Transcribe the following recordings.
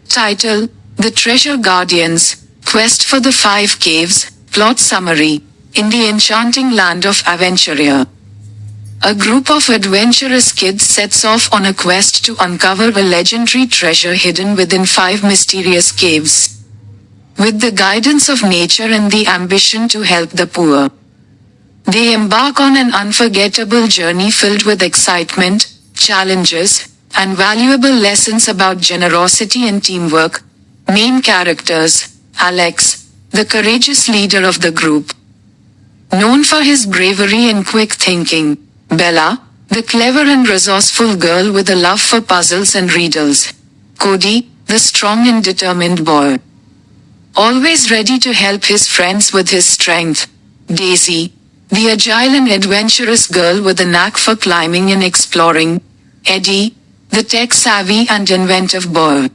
Title: The Treasure Guardians, Quest for the Five Caves. Plot summary: in the enchanting land of Aventuria, a group of adventurous kids sets off on a quest to uncover a legendary treasure hidden within 5 mysterious caves. With the guidance of nature and the ambition to help the poor, they embark on an unforgettable journey filled with excitement, challenges, and valuable lessons about generosity and teamwork. Main characters: Alex, the courageous leader of the group, known for his bravery and quick thinking; Bella, the clever and resourceful girl with a love for puzzles and riddles; Cody, the strong and determined boy, always ready to help his friends with his strength; Daisy, the agile and adventurous girl with a knack for climbing and exploring; Eddie, the tech-savvy and inventive boy,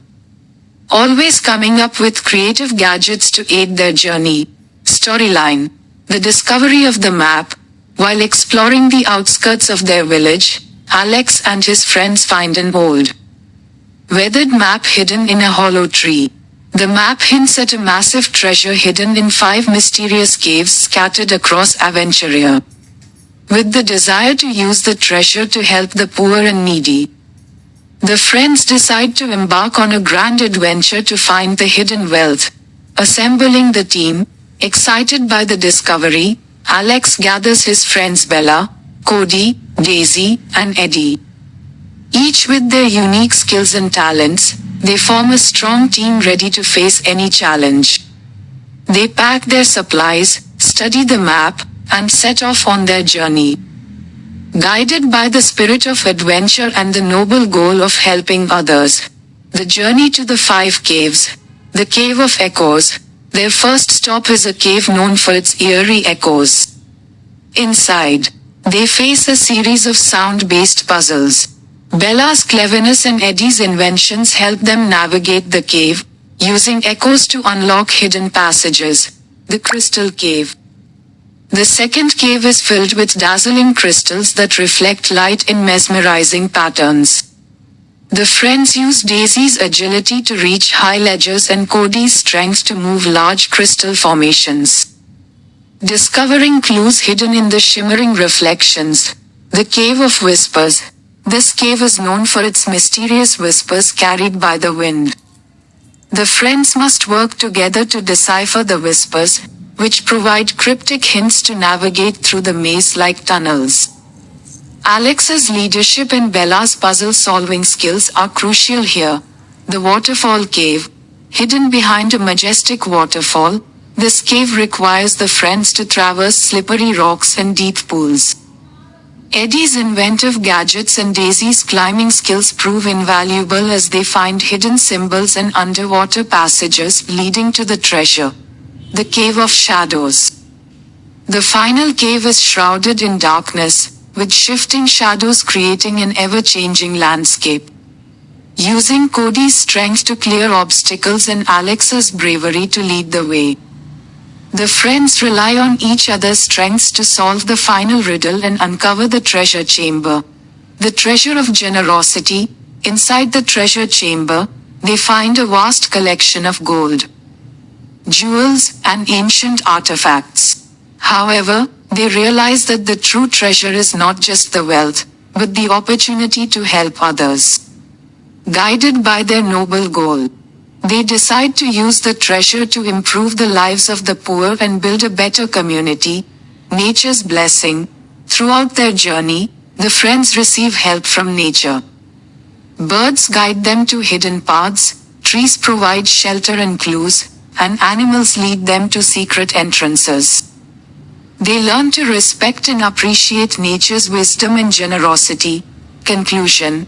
always coming up with creative gadgets to aid their journey. Storyline: the discovery of the map. While exploring the outskirts of their village, Alex and his friends find an old, weathered map hidden in a hollow tree. The map hints at a massive treasure hidden in 5 mysterious caves scattered across Aventuria, with the desire to use the treasure to help the poor and needy. The friends decide to embark on a grand adventure to find the hidden wealth. Assembling the team, excited by the discovery, Alex gathers his friends Bella, Cody, Daisy, and Eddie. Each with their unique skills and talents, they form a strong team ready to face any challenge. They pack their supplies, study the map, and set off on their journey, guided by the spirit of adventure and the noble goal of helping others. The journey to the 5 caves. The Cave of Echoes. Their first stop is a cave known for its eerie echoes. Inside, they face a series of sound-based puzzles. Bella's cleverness and Eddie's inventions help them navigate the cave, using echoes to unlock hidden passages. The Crystal Cave. The second cave is filled with dazzling crystals that reflect light in mesmerizing patterns. The friends use Daisy's agility to reach high ledges and Cody's strength to move large crystal formations, discovering clues hidden in the shimmering reflections. The Cave of Whispers. This cave is known for its mysterious whispers carried by the wind. The friends must work together to decipher the whispers, which provide cryptic hints to navigate through the maze-like tunnels. Alex's leadership and Bella's puzzle-solving skills are crucial here. The Waterfall Cave. Hidden behind a majestic waterfall, this cave requires the friends to traverse slippery rocks and deep pools. Eddie's inventive gadgets and Daisy's climbing skills prove invaluable as they find hidden symbols and underwater passages leading to the treasure. The Cave of Shadows. The final cave is shrouded in darkness, with shifting shadows creating an ever-changing landscape. Using Cody's strength to clear obstacles and Alex's bravery to lead the way, the friends rely on each other's strengths to solve the final riddle and uncover the treasure chamber. The Treasure of Generosity. Inside the treasure chamber, they find a vast collection of gold, jewels, and ancient artifacts. However, they realize that the true treasure is not just the wealth, but the opportunity to help others. Guided by their noble goal, they decide to use the treasure to improve the lives of the poor and build a better community. Nature's blessing. Throughout their journey, the friends receive help from nature. Birds guide them to hidden paths, trees provide shelter and clues, and animals lead them to secret entrances. They learn to respect and appreciate nature's wisdom and generosity. Conclusion.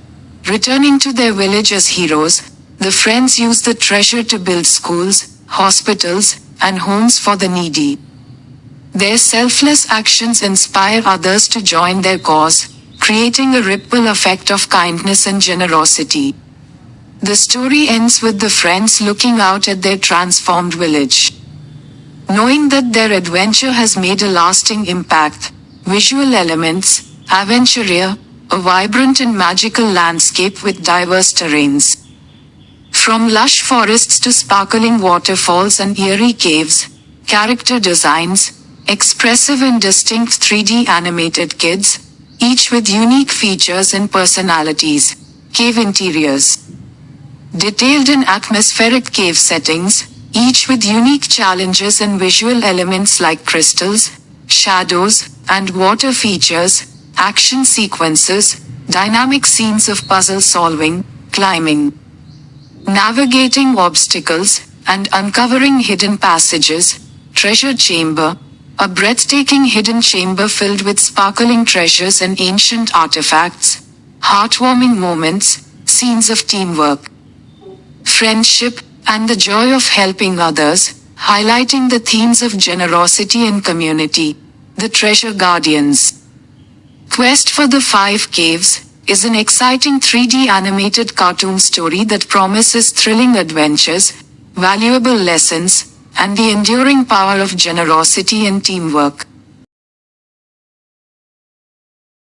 Returning to their village as heroes, the friends use the treasure to build schools, hospitals, and homes for the needy. Their selfless actions inspire others to join their cause, creating a ripple effect of kindness and generosity. The story ends with the friends looking out at their transformed village, knowing that their adventure has made a lasting impact. Visual elements. Aventuria, a vibrant and magical landscape with diverse terrains, From lush forests to sparkling waterfalls and eerie caves, character designs, expressive and distinct 3D animated kits, each with unique features and personalities. Cave interiors. Detailed and atmospheric cave settings, each with unique challenges and visual elements like crystals, shadows, and water features, action sequences, dynamic scenes of puzzle solving, climbing, navigating obstacles, and uncovering hidden passages. Treasure Chamber, a breathtaking hidden chamber filled with sparkling treasures and ancient artifacts, heartwarming moments, scenes of teamwork, friendship, and the joy of helping others, highlighting the themes of generosity and community. The Treasure Guardians. Quest for the Five Caves is an exciting 3D animated cartoon story that promises thrilling adventures, valuable lessons, and the enduring power of generosity and teamwork.